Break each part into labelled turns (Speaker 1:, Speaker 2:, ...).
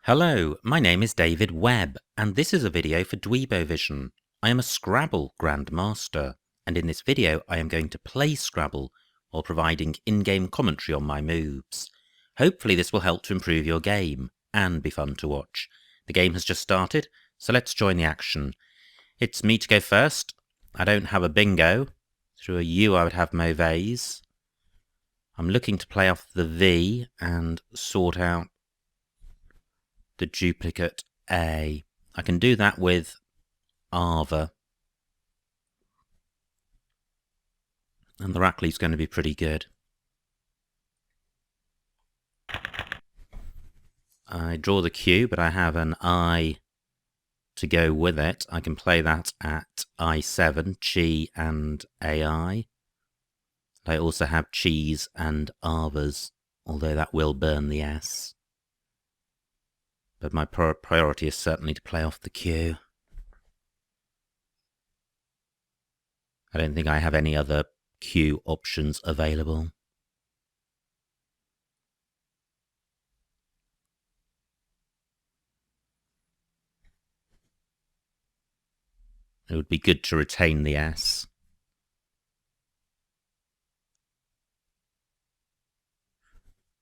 Speaker 1: Hello, my name is David Webb, and this is a video for Dweebovision. I am a Scrabble grandmaster, and in this video I am going to play Scrabble while providing in-game commentary on my moves. Hopefully this will help to improve your game, and be fun to watch. The game has just started, so let's join the action. It's me to go first. I don't have a bingo. Through a U I would have Mauvais. I'm looking to play off the V and sort out the duplicate A. I can do that with Arva. And the Rackley's going to be pretty good. I draw the Q, but I have an I to go with it. I can play that at I7, Chi and AI. I also have Cheese and Arvas, although that will burn the S. But my priority is certainly to play off the Q. I don't think I have any other Q options available. It would be good to retain the S.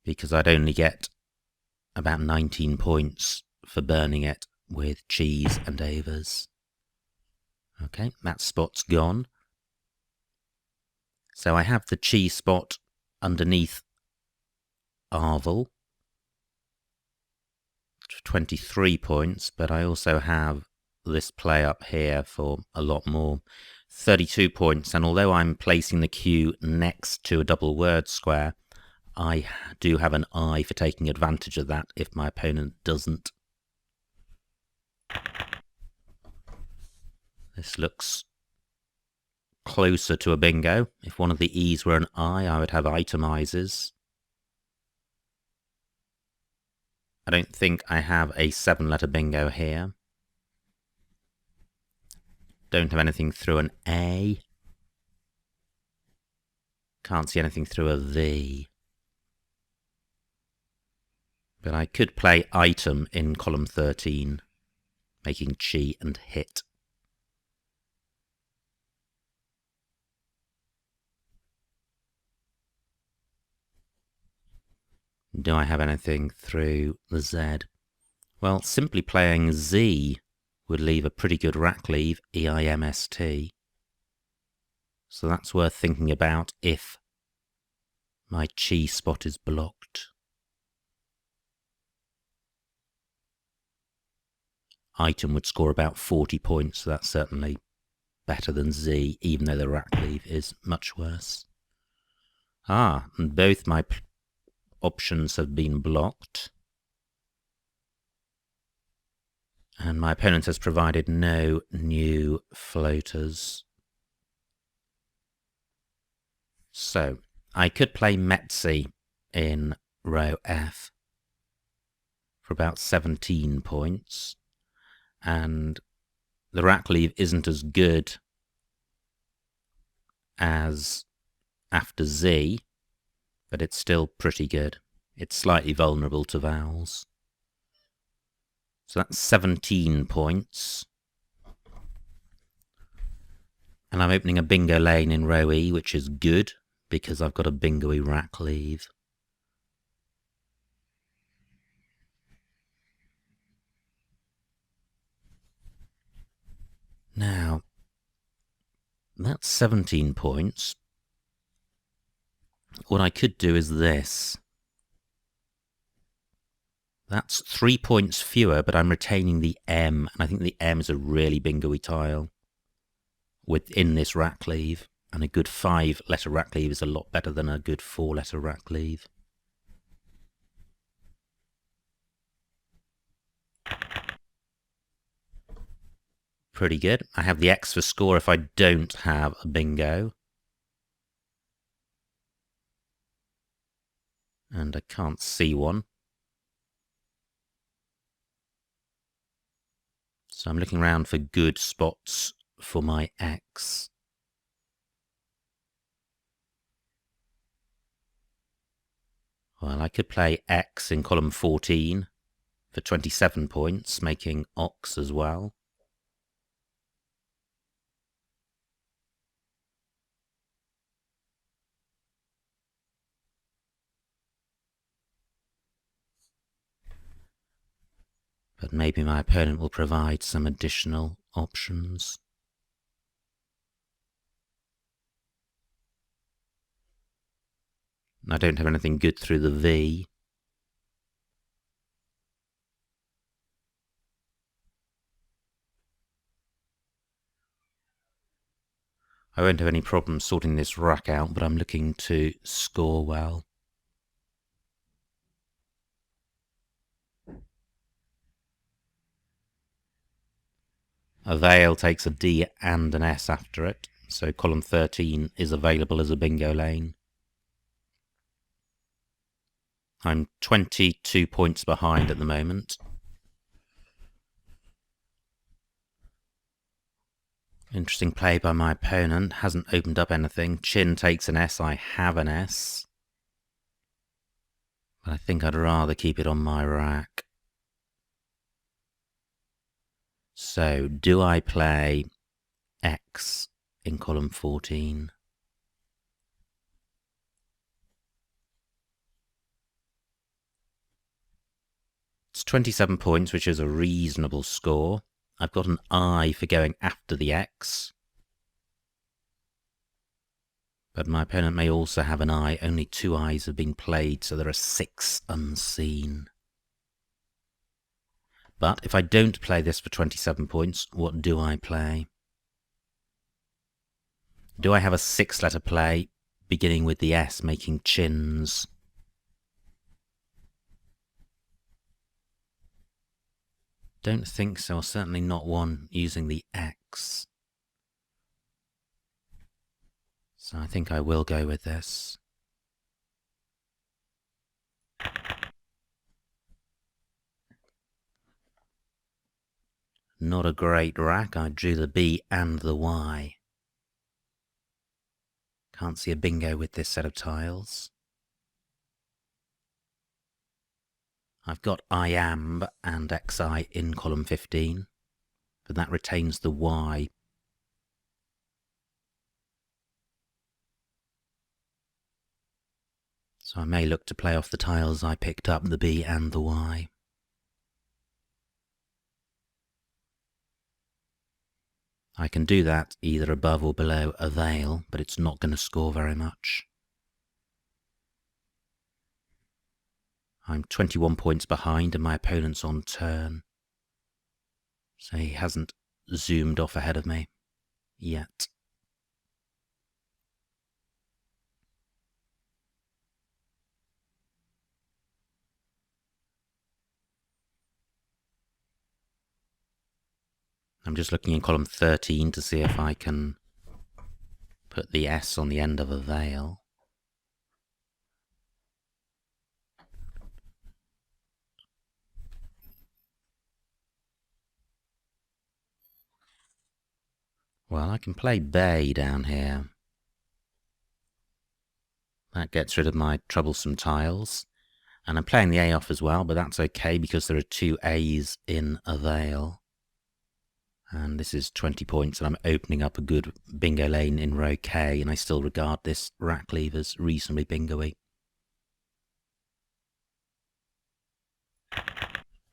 Speaker 1: Because I'd only get about 19 points for burning it with Cheese and Avas. Okay, that spot's gone. So I have the Cheese spot underneath Arvel, 23 points, but I also have this play up here for a lot more, 32 points, and although I'm placing the Q next to a double word square, I do have an I for taking advantage of that if my opponent doesn't. This looks closer to a bingo. If one of the E's were an I would have itemizers. I don't think I have a 7-letter bingo here. Don't have anything through an A. Can't see anything through a V. But I could play item in column 13, making Chi and hit. Do I have anything through the Z? Well, simply playing Z would leave a pretty good rack leave, EIMST. So that's worth thinking about if my Chi spot is blocked. Item would score about 40 points, so that's certainly better than Z, even though the rack leave is much worse. And both my options have been blocked. And my opponent has provided no new floaters. So, I could play Metzi in row F for about 17 points. And the rack leave isn't as good as after Z, but it's still pretty good. It's slightly vulnerable to vowels. So that's 17 points. And I'm opening a bingo lane in row E, which is good, because I've got a bingo-y rack leave. Now, that's 17 points. What I could do is this. That's 3 points fewer, but I'm retaining the M, and I think the M is a really bingo-y tile within this rack leave, and a good 5-letter rack leave is a lot better than a good 4-letter rack leave. Pretty good. I have the X for score if I don't have a bingo. And I can't see one. So I'm looking around for good spots for my X. Well, I could play X in column 14 for 27 points, making ox as well. But maybe my opponent will provide some additional options. I don't have anything good through the V. I won't have any problem sorting this rack out, but I'm looking to score well. A Vale takes a D and an S after it, so column 13 is available as a bingo lane. I'm 22 points behind at the moment. Interesting play by my opponent, hasn't opened up anything. Chin takes an S, I have an S. But I think I'd rather keep it on my rack. So, do I play X in column 14? It's 27 points, which is a reasonable score. I've got an I for going after the X. But my opponent may also have an I. Only 2 I's have been played, so there are 6 unseen. But if I don't play this for 27 points, what do I play? Do I have a 6-letter play, beginning with the S, making chins? Don't think so, or certainly not one using the X. So I think I will go with this. Not a great rack. I drew the B and the Y. Can't see a bingo with this set of tiles. I've got IAMB and XI in column 15, but that retains the Y. So I may look to play off the tiles I picked up, the B and the Y. I can do that either above or below a Vale, but it's not going to score very much. I'm 21 points behind and my opponent's on turn. So he hasn't zoomed off ahead of me yet. I'm just looking in column 13 to see if I can put the S on the end of a Vale. Well, I can play Bay down here. That gets rid of my troublesome tiles. And I'm playing the A off as well, but that's okay because there are 2 A's in a Vale. And this is 20 points, and I'm opening up a good bingo lane in row K, and I still regard this rack leave as reasonably bingo-y.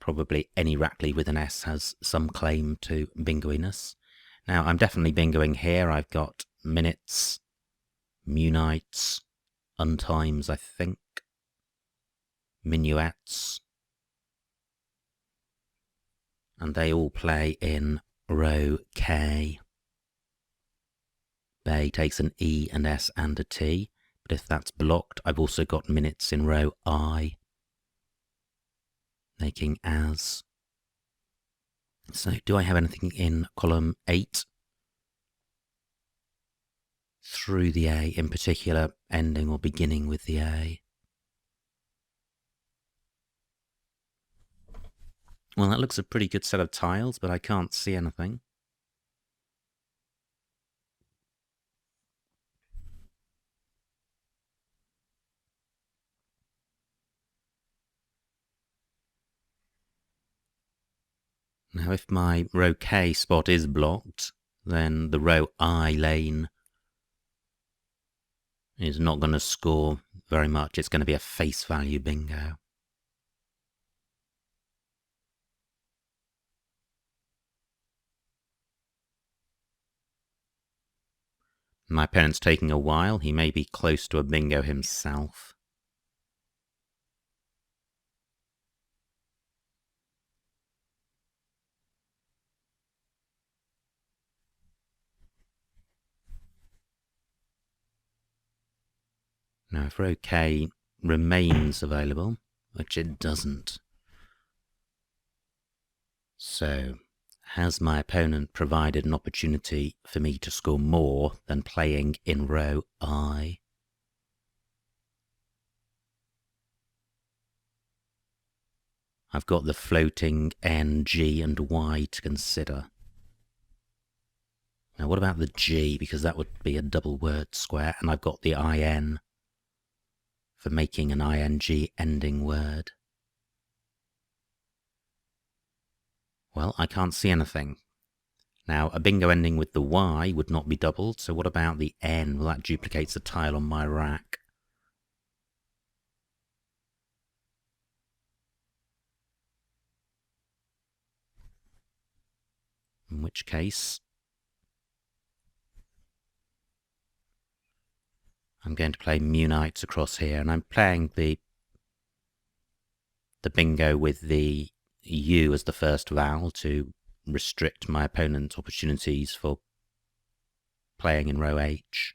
Speaker 1: Probably any rack leave with an S has some claim to bingoiness. Now, I'm definitely bingoing here. I've got minutes, munites, untimes, I think, minuets, and they all play in row K. Bay takes an E, an S and a T, but if that's blocked, I've also got minutes in row I, making as. So do I have anything in column 8? Through the A, in particular, ending or beginning with the A? Well, that looks a pretty good set of tiles, but I can't see anything. Now if my row K spot is blocked, then the row I lane is not going to score very much. It's going to be a face value bingo. My opponent's taking a while. He may be close to a bingo himself. Now if row K remains available, which it doesn't, so has my opponent provided an opportunity for me to score more than playing in row I? I've got the floating N, G and Y to consider. Now what about the G, because that would be a double word square, and I've got the IN for making an ing ending word. Well, I can't see anything. Now, a bingo ending with the Y would not be doubled, so what about the N? Well, that duplicates a tile on my rack. In which case, I'm going to play Munites across here, and I'm playing the bingo with the U as the first vowel to restrict my opponent's opportunities for playing in row H.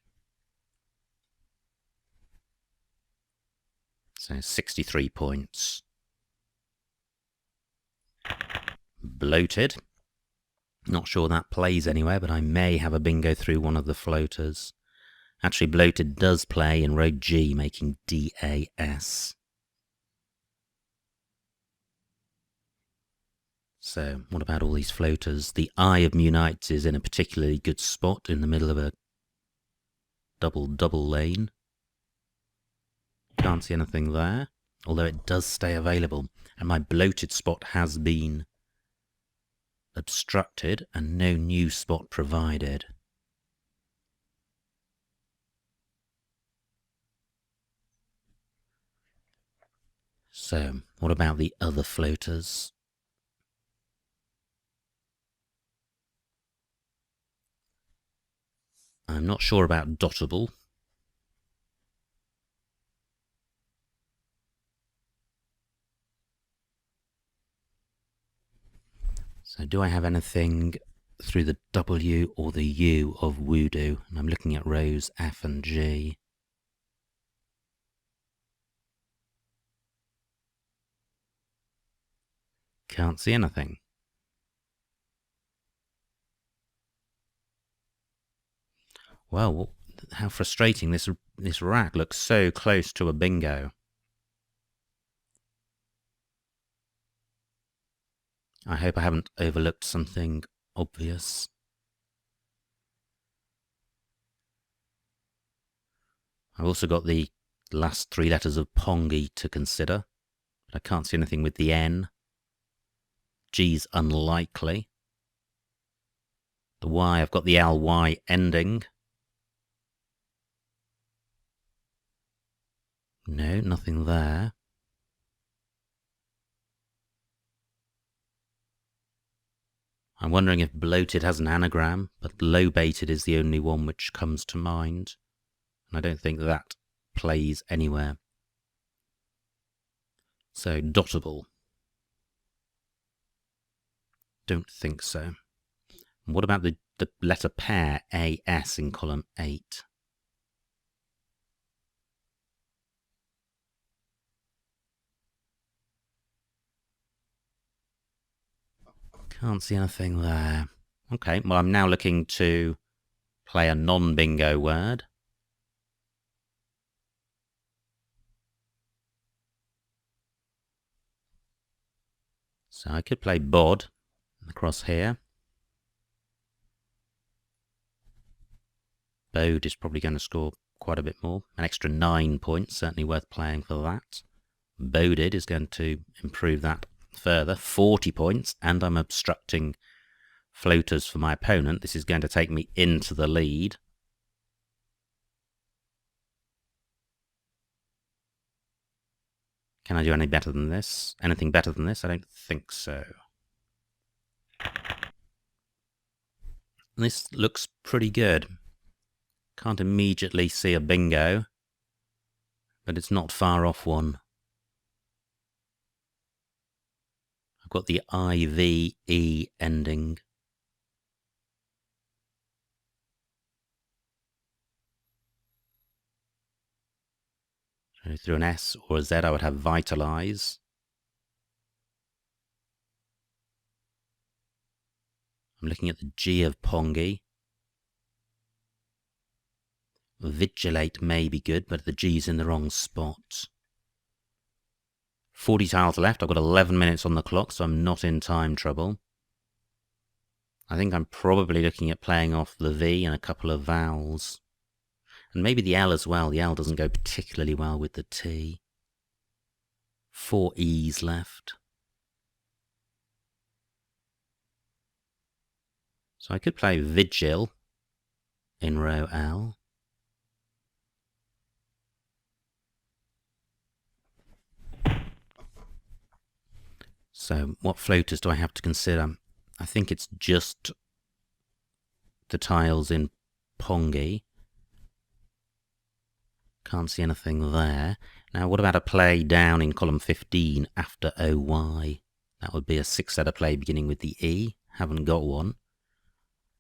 Speaker 1: So 63 points. Bloated. Not sure that plays anywhere, but I may have a bingo through one of the floaters. Actually, Bloated does play in row G, making DAS. So, what about all these floaters? The eye of Munites is in a particularly good spot in the middle of a double lane. Can't see anything there, although it does stay available. And my Bloated spot has been obstructed and no new spot provided. So, what about the other floaters? I'm not sure about dottable. So do I have anything through the W or the U of Voodoo? And I'm looking at rows F and G. Can't see anything. Well, how frustrating. This rack looks so close to a bingo. I hope I haven't overlooked something obvious. I've also got the last three letters of Pongi to consider, but I can't see anything with the N. G's unlikely. The Y, I've got the LY ending. No, nothing there. I'm wondering if Bloated has an anagram, but Low-baited is the only one which comes to mind. And I don't think that plays anywhere. So, dottable. Don't think so. And what about the letter pair AS in column 8? Can't see anything there. Okay, well, I'm now looking to play a non-bingo word. So I could play bod across here. Bode is probably going to score quite a bit more. An extra 9 points, certainly worth playing for that. Boded is going to improve that further, 40 points, and I'm obstructing floaters for my opponent. This is going to take me into the lead. Can I do any better than this? Anything better than this? I don't think so. This looks pretty good. Can't immediately see a bingo, but it's not far off one. I've got the IVE ending. So through an S or a Z I would have vitalize. I'm looking at the G of Pongi. Vigilate may be good, but the G's in the wrong spot. 40 tiles left. I've got 11 minutes on the clock, so I'm not in time trouble. I think I'm probably looking at playing off the V and a couple of vowels. And maybe the L as well. The L doesn't go particularly well with the T. 4 E's left. So I could play Vigil in row L. So what floaters do I have to consider? I think it's just the tiles in Pongi. Can't see anything there. Now what about a play down in column 15 after OY? That would be a 6-letter play beginning with the E. Haven't got one.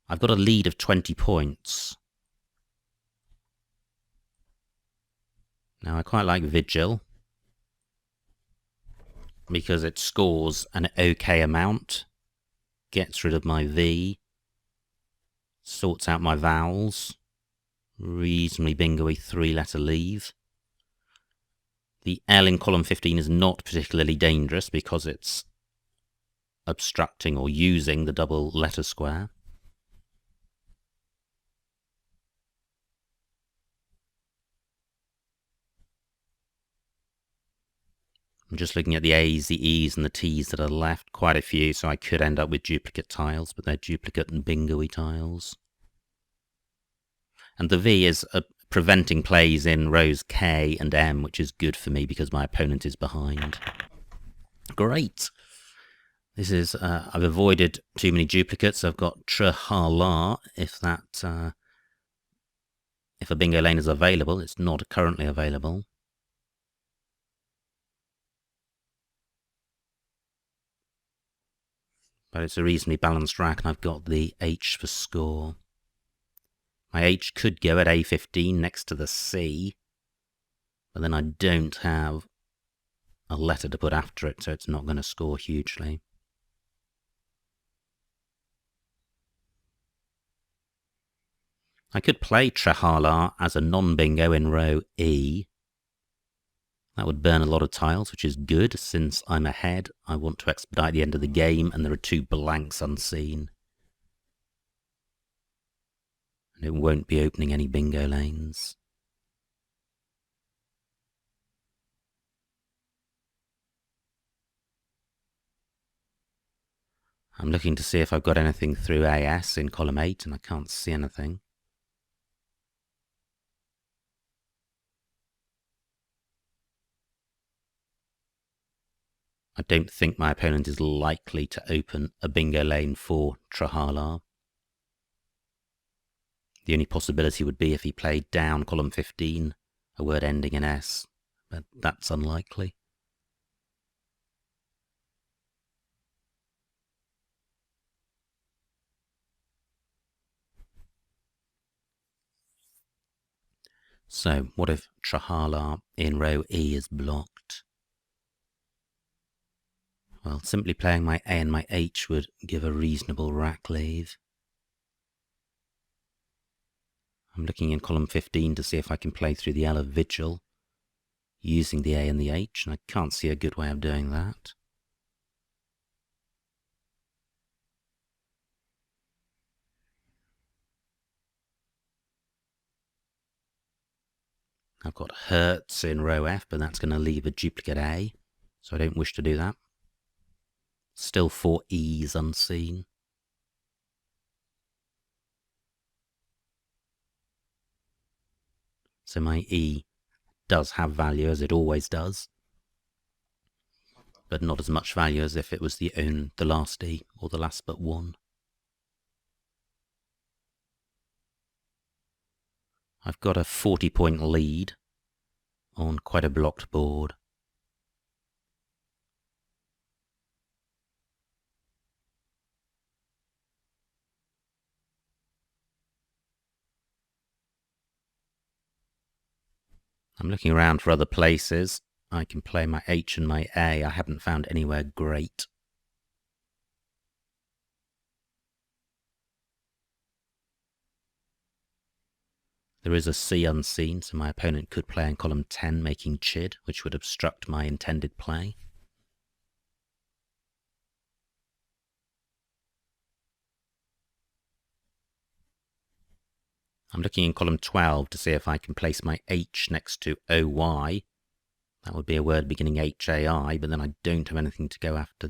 Speaker 1: I've got a lead of 20 points. Now I quite like Vigil, because it scores an okay amount, gets rid of my V, sorts out my vowels, reasonably bingo-y 3-letter leave. The L in column 15 is not particularly dangerous because it's obstructing or using the double letter square. I'm just looking at the A's, the E's and the T's that are left, quite a few, so I could end up with duplicate tiles, but they're duplicate and bingo-y tiles. And the V is preventing plays in rows K and M, which is good for me because my opponent is behind. Great! This is, I've avoided too many duplicates. I've got Trahala, if a bingo lane is available. It's not currently available. But it's a reasonably balanced rack, and I've got the H for score. My H could go at A15 next to the C, but then I don't have a letter to put after it, so it's not going to score hugely. I could play Trahala as a non-bingo in row E. That would burn a lot of tiles, which is good. Since I'm ahead, I want to expedite the end of the game, and there are 2 blanks unseen. And it won't be opening any bingo lanes. I'm looking to see if I've got anything through AS in column 8, and I can't see anything. I don't think my opponent is likely to open a bingo lane for Trahala. The only possibility would be if he played down column 15, a word ending in S, but that's unlikely. So, what if Trahala in row E is blocked? Well, simply playing my A and my H would give a reasonable rack leave. I'm looking in column 15 to see if I can play through the L of Vigil, using the A and the H, and I can't see a good way of doing that. I've got Hertz in row F, but that's going to leave a duplicate A, so I don't wish to do that. Still 4 E's unseen. So my E does have value, as it always does, but not as much value as if it was the last E, or the last but one. I've got a 40-point lead on quite a blocked board. I'm looking around for other places. I can play my H and my A. I haven't found anywhere great. There is a C unseen, so my opponent could play in column 10, making chid, which would obstruct my intended play. I'm looking in column 12 to see if I can place my H next to OY. That would be a word beginning HAI, but then I don't have anything to go after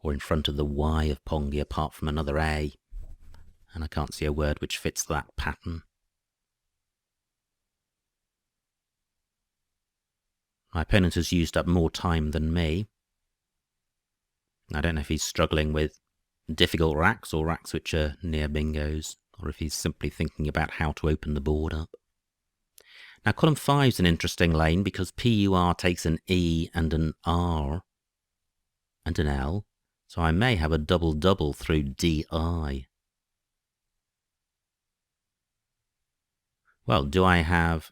Speaker 1: or in front of the Y of Pongi apart from another A. And I can't see a word which fits that pattern. My opponent has used up more time than me. I don't know if he's struggling with difficult racks or racks which are near bingos, or if he's simply thinking about how to open the board up. Now, column 5 is an interesting lane because PUR takes an E and an R and an L, so I may have a double-double through DI. Well, do I have...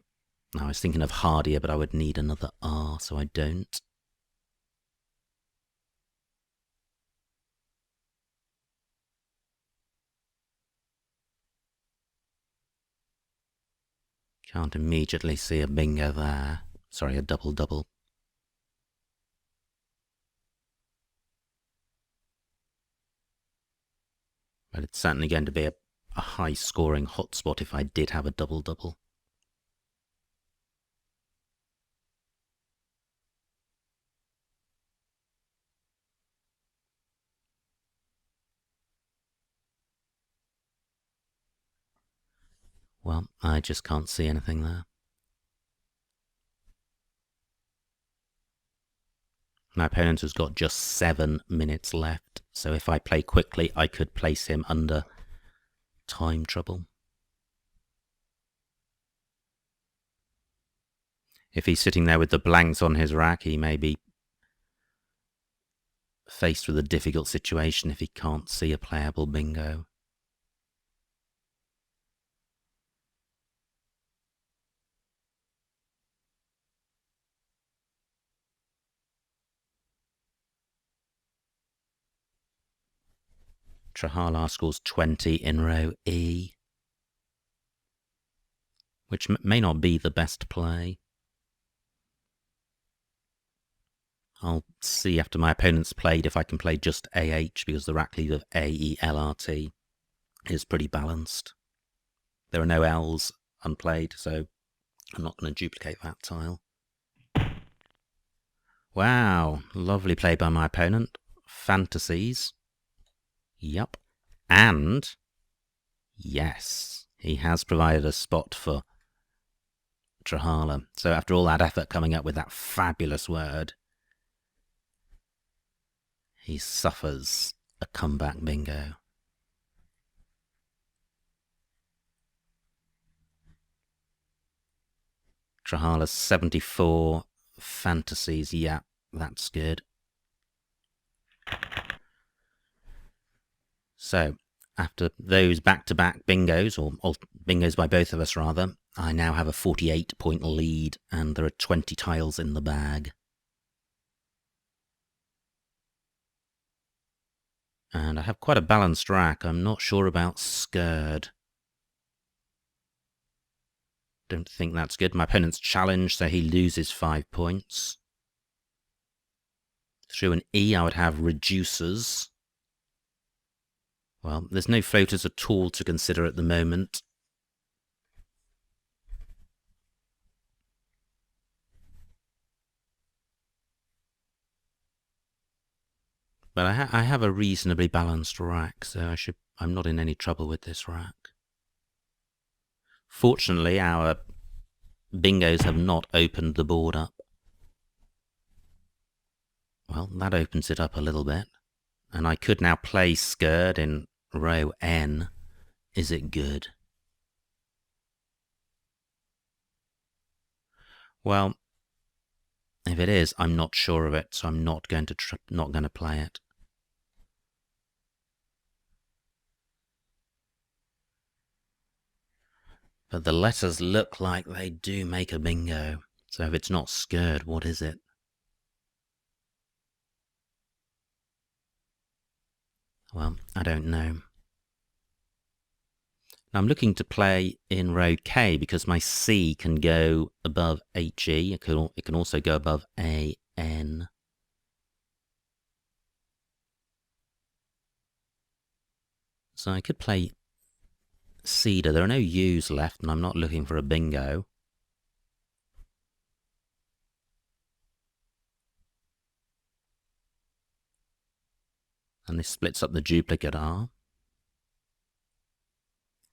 Speaker 1: I was thinking of hardier, but I would need another R, so I don't. Can't immediately see a bingo there. Sorry, a double-double. But it's certainly going to be a high-scoring hotspot if I did have a double-double. Well, I just can't see anything there. My opponent has got just 7 minutes left, so if I play quickly, I could place him under time trouble. If he's sitting there with the blanks on his rack, he may be faced with a difficult situation if he can't see a playable bingo. Trahala scores 20 in row E, which may not be the best play. I'll see after my opponent's played if I can play just AH, because the rack lead of AELRT is pretty balanced. There are no L's unplayed, so I'm not going to duplicate that tile. Wow, lovely play by my opponent. Fantasies. Yup. And, yes, he has provided a spot for Trahala. So after all that effort coming up with that fabulous word, he suffers a comeback bingo. Trahala 74, fantasies, yeah, that's good. So, after those back-to-back bingos, or bingos by both of us rather, I now have a 48-point lead, and there are 20 tiles in the bag. And I have quite a balanced rack. I'm not sure about scared. Don't think that's good. My opponent's challenged, so he loses 5 points. Through an E, I would have reducers. Well, there's no floaters at all to consider at the moment. But I have a reasonably balanced rack, so I'm not in any trouble with this rack. Fortunately, our bingos have not opened the board up. Well, that opens it up a little bit. And I could now play Scurd in row N. Is it good? Well, if it is, I'm not sure of it, so I'm not going to play it. But the letters look like they do make a bingo. So if it's not Scurd, what is it? Well, I don't know. I'm looking to play in row K because my C can go above HE. It can also go above AN. So I could play Cedar. There are no U's left, and I'm not looking for a bingo. And this splits up the duplicate R.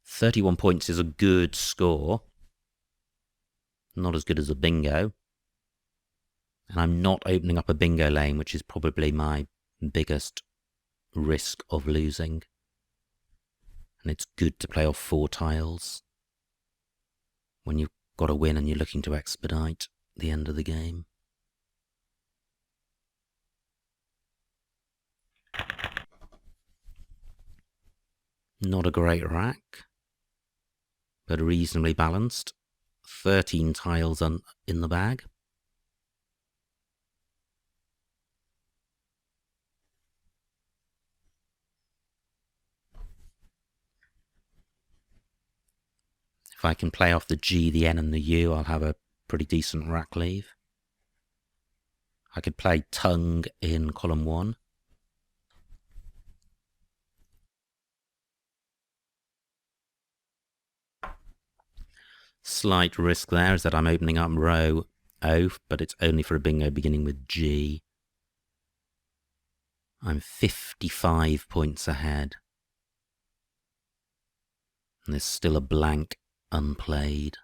Speaker 1: 31 points is a good score. Not as good as a bingo. And I'm not opening up a bingo lane, which is probably my biggest risk of losing. And it's good to play off 4 tiles when you've got a win and you're looking to expedite the end of the game. Not a great rack, but reasonably balanced. 13 tiles in the bag. If I can play off the G, the N and the U, I'll have a pretty decent rack leave. I could play tongue in column 1. Slight risk there is that I'm opening up row O, but it's only for a bingo beginning with G. I'm 55 points ahead. And there's still a blank unplayed.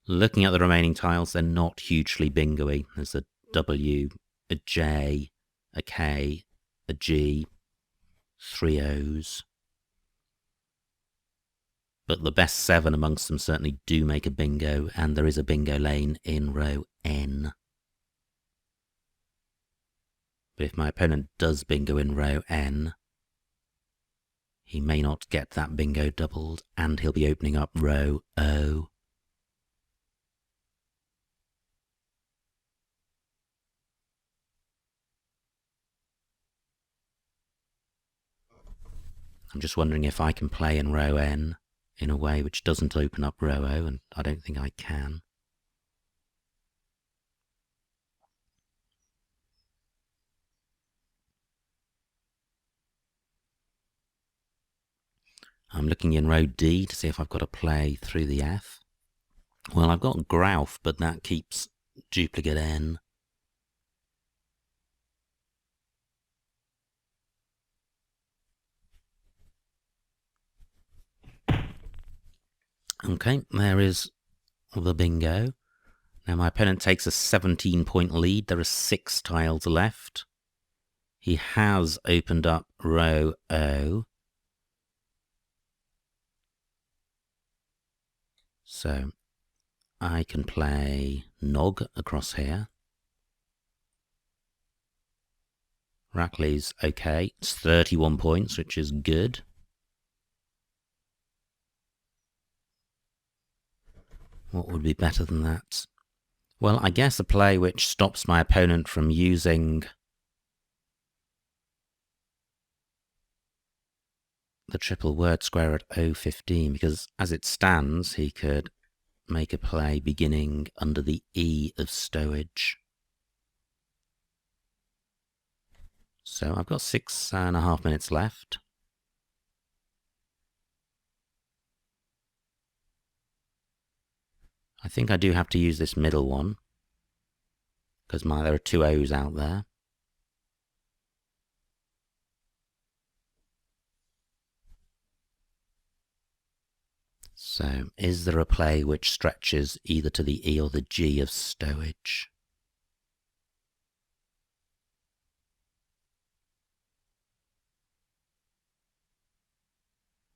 Speaker 1: Looking at the remaining tiles, they're not hugely bingo-y. There's a W, a J, a K, a G, 3 O's. But the best 7 amongst them certainly do make a bingo, and there is a bingo lane in row N. But if my opponent does bingo in row N, he may not get that bingo doubled, and he'll be opening up row O. I'm just wondering if I can play in row N in a way which doesn't open up row O, and I don't think I can. I'm looking in row D to see if I've got a play through the F. Well, I've got Grouf, but that keeps duplicate N. Okay, there is the bingo. Now my opponent takes a 17-point lead. There are 6 tiles left. He has opened up row O. So I can play Nog across here. Rackley's okay. It's 31 points, which is good. What would be better than that? Well, I guess a play which stops my opponent from using the triple word square at O15, because as it stands, he could make a play beginning under the E of stowage. So I've got 6.5 minutes left. I think I do have to use this middle one, because there are 2 O's out there. So, is there a play which stretches either to the E or the G of stowage?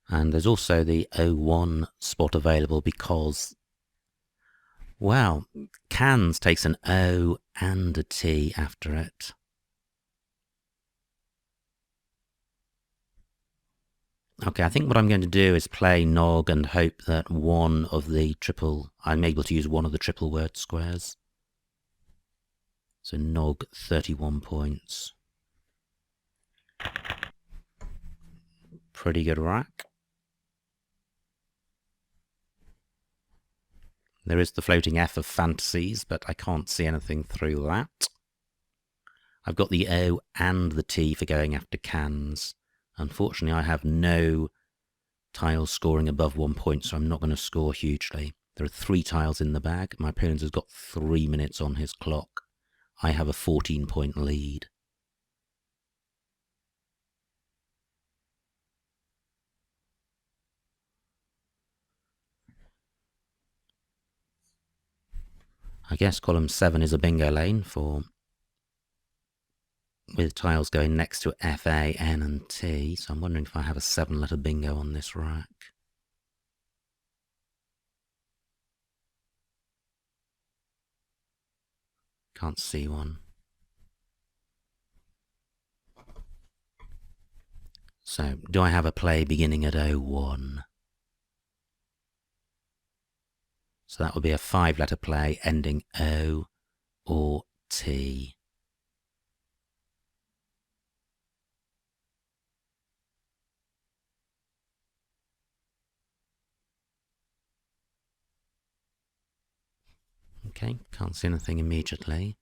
Speaker 1: And there's also the O1 spot available because, well, cans takes an O and a T after it. Okay, I think what I'm going to do is play Nog and hope that I'm able to use one of the triple word squares. So Nog, 31 points. Pretty good rack. There is the floating F of fantasies, but I can't see anything through that. I've got the O and the T for going after cans. Unfortunately, I have no tiles scoring above 1 point, so I'm not going to score hugely. There are 3 tiles in the bag. My opponent has got 3 minutes on his clock. I have a 14-point lead. I guess column 7 is a bingo lane with tiles going next to F, A, N and T, so I'm wondering if I have a 7-letter bingo on this rack. Can't see one. So, do I have a play beginning at O1? So that would be a 5-letter play ending O or T. Okay, can't see anything immediately.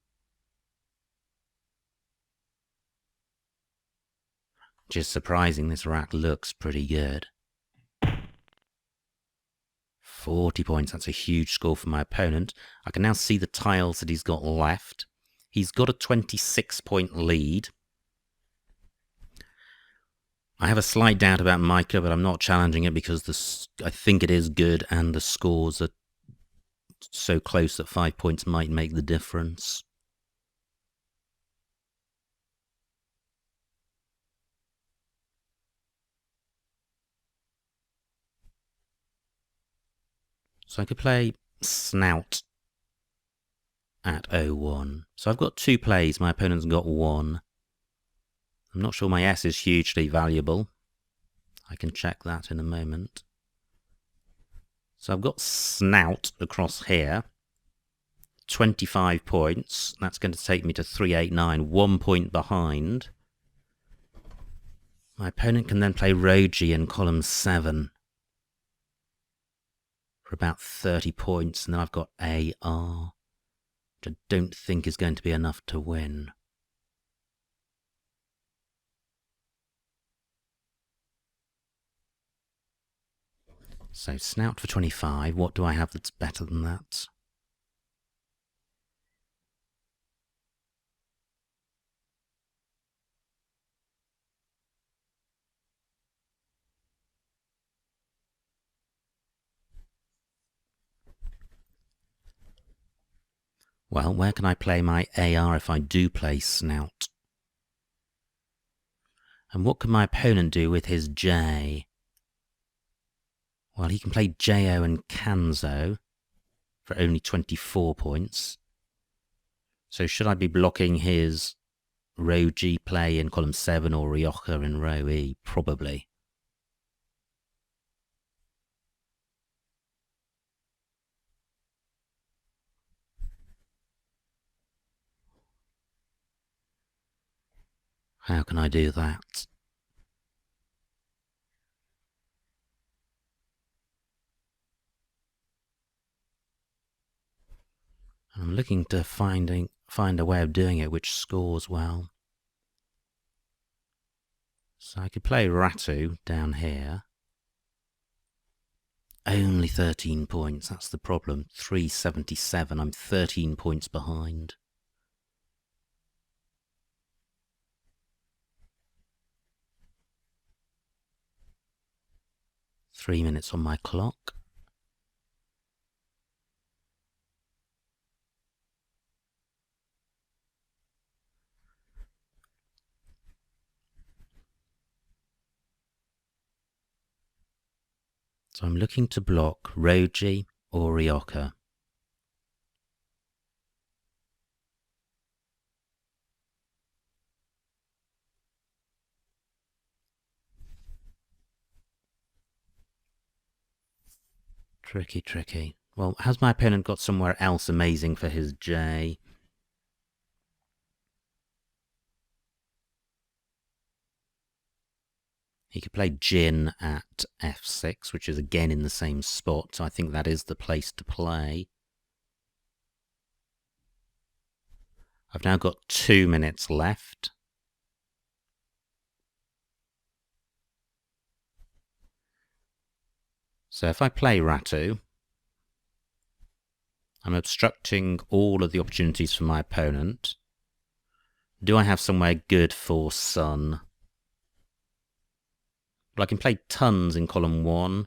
Speaker 1: Which is surprising, this rack looks pretty good. 40 points, that's a huge score for my opponent. I can now see the tiles that he's got left. He's got a 26-point lead. I have a slight doubt about Micah, but I'm not challenging it because I think it is good and the scores are so close that 5 points might make the difference. So I could play Snout at O1. So I've got 2 plays, my opponent's got 1. I'm not sure my S is hugely valuable. I can check that in a moment. So I've got Snout across here. 25 points. That's going to take me to 389, 1 point behind. My opponent can then play Roji in column 7 for about 30 points, and then I've got AR, which I don't think is going to be enough to win. So Snout for 25. What do I have that's better than that? Well, where can I play my AR if I do play Snout? And what can my opponent do with his J? Well, he can play JO and Kanzo for only 24 points. So should I be blocking his row G play in column 7 or Rioja in row E? Probably. How can I do that? I'm looking to find a way of doing it which scores well. So I could play Ratu down here. Only 13 points, that's the problem. 377, I'm 13 points behind. Three minutes on my clock. So I'm looking to block Roji or Ryoka. Tricky, tricky. Well, has my opponent got somewhere else amazing for his J? He could play Jin at f6, which is again in the same spot, so I think that is the place to play. I've now got 2 minutes left. So if I play Ratu, I'm obstructing all of the opportunities for my opponent. Do I have somewhere good for Sun? Well, I can play Tons in column 1,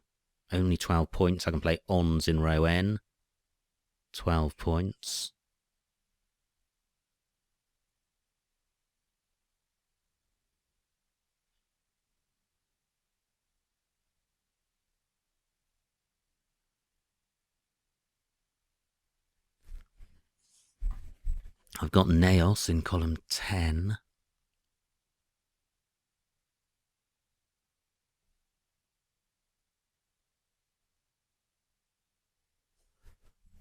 Speaker 1: only 12 points. I can play Ons in row N, 12 points. I've got Naos in column 10.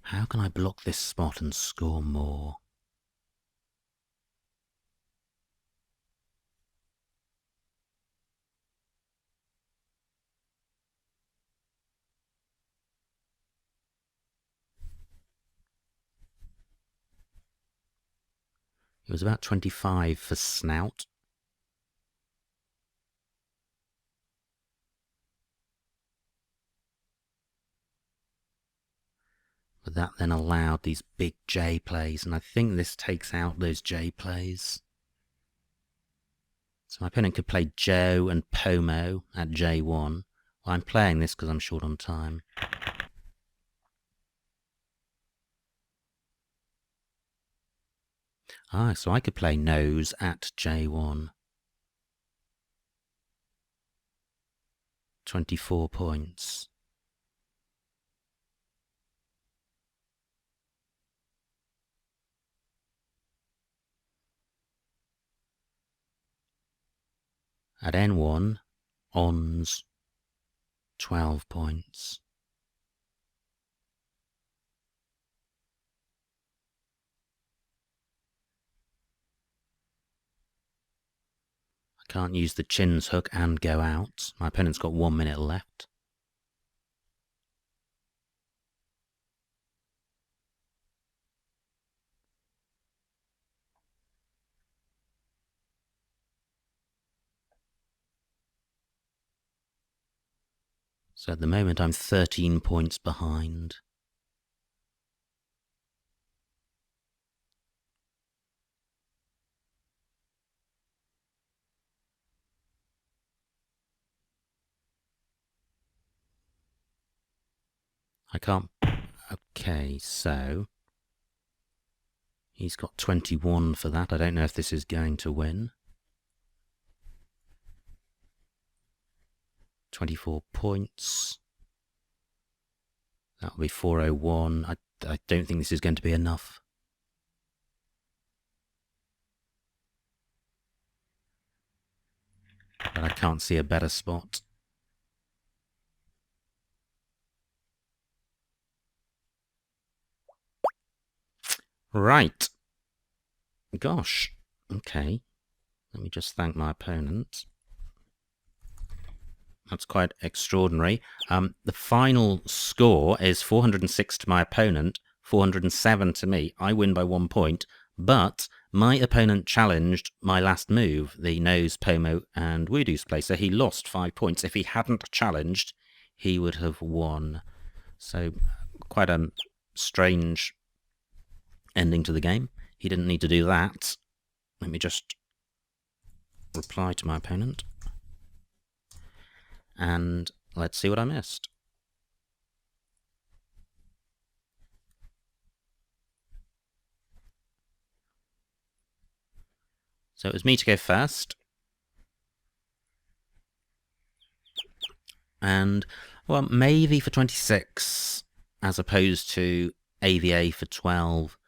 Speaker 1: How can I block this spot and score more? It was about 25 for Snout. But that then allowed these big J plays, and I think this takes out those J plays. So my opponent could play Joe and Pomo at J1. Well, I'm playing this because I'm short on time. Ah, so I could play Nose at J1. 24 points. At N1, Ons, 12 points. I can't use the Chins hook and go out. My opponent's got 1 minute left. So at the moment I'm 13 points behind. I can't... Okay, so... He's got 21 for that. I don't know if this is going to win. 24 points. That'll be 401. I don't think this is going to be enough. But I can't see a better spot. Right. Gosh. Okay. Let me just thank my opponent. That's quite extraordinary. The final score is 406 to my opponent, 407 to me. I win by 1 point, but my opponent challenged my last move, the Nose, Pomo, and Woodoos play, so he lost 5 points. If he hadn't challenged, he would have won. So quite a strange ending to the game. He didn't need to do that. Let me just reply to my opponent. And let's see what I missed. So it was me to go first. And Well, maybe for 26, as opposed to AVA for 12.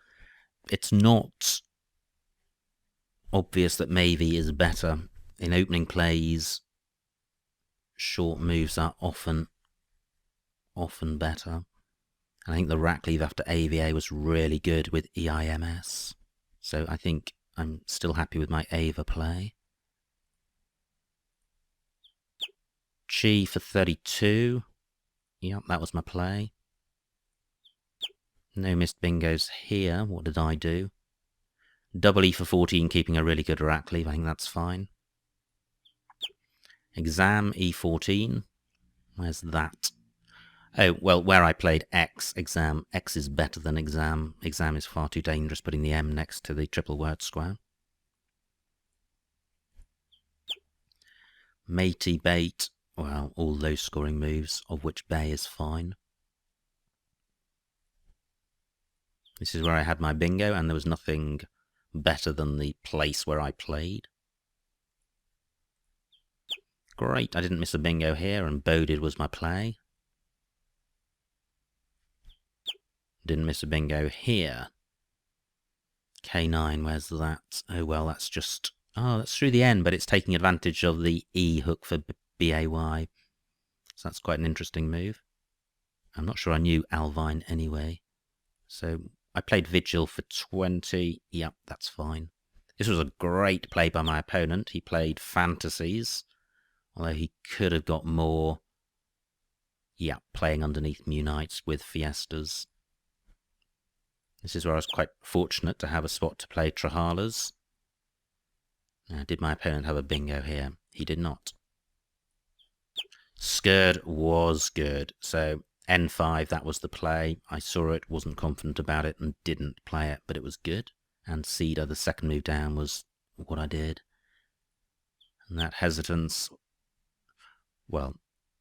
Speaker 1: It's not obvious that maybe is better. In opening plays, short moves are often better. I think the rack leave after AVA was really good with EIMS. So I think I'm still happy with my AVA play. Chi for 32. Yep, that was my play. No missed bingos here. What did I do? Double E for 14, keeping a really good rack leave. I think that's fine. Exam E14. Where's that? Oh, well, where I played X, exam. X is better than exam. Exam is far too dangerous, putting the M next to the triple word square. Matey, bait. Well, all low scoring moves, of which bay is fine. This is where I had my bingo, and there was nothing better than the place where I played. Great, I didn't miss a bingo here, and boded was my play. Didn't miss a bingo here. K9, where's that? Oh, well, that's just... Oh, that's through the N, but it's taking advantage of the E hook for BAY. So that's quite an interesting move. I'm not sure I knew Alvine anyway. So I played Vigil for 20. Yep, that's fine. This was a great play by my opponent. He played Fantasies, although he could have got more. Yeah, playing underneath Mew Knights with Fiestas. This is where I was quite fortunate to have a spot to play Trahalas. Did my opponent have a bingo here? He did not. Skurd was good. So N5, that was the play. I saw it, wasn't confident about it, and didn't play it, but it was good. And Cedar, the second move down, was what I did. And that hesitance, well,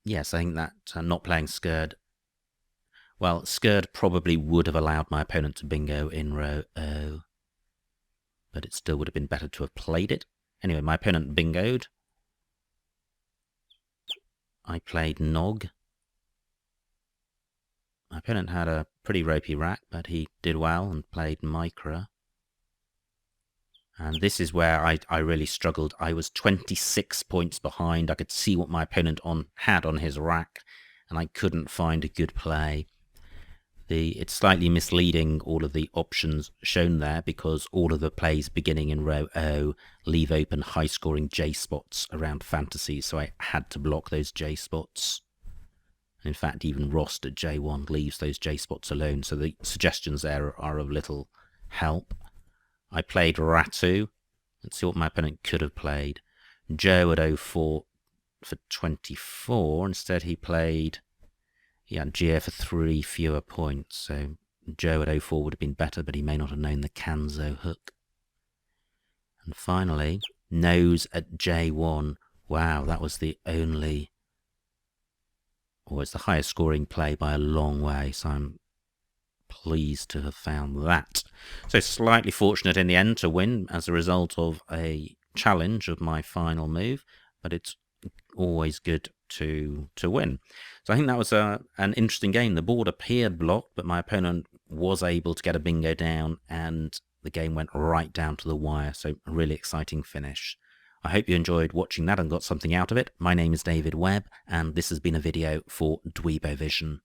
Speaker 1: yes, I think that not playing Skurd, well, Skurd probably would have allowed my opponent to bingo in row O, but it still would have been better to have played it. Anyway, my opponent bingoed. I played Nog. My opponent had a pretty ropey rack, but he did well and played Micra. And this is where I really struggled. I was 26 points behind. I could see what my opponent had on his rack, and I couldn't find a good play. It's slightly misleading, all of the options shown there, because all of the plays beginning in row O leave open high-scoring J spots around Fantasies, so I had to block those J spots. In fact, even Rost at J1 leaves those J spots alone, so the suggestions there are of little help. I played Ratu. Let's see what my opponent could have played. Joe at 04 for 24. Instead, he played... He had Gia for 3 fewer points, so Joe at 04 would have been better, but he may not have known the Kanzo hook. And finally, Nose at J1. Wow, that was the only... Or it's the highest scoring play by a long way, so I'm pleased to have found that. So slightly fortunate in the end to win as a result of a challenge of my final move, but it's always good to win. So I think that was an interesting game. The board appeared blocked, but my opponent was able to get a bingo down, and the game went right down to the wire. So a really exciting finish. I hope you enjoyed watching that and got something out of it. My name is David Webb, and this has been a video for Dweebovision.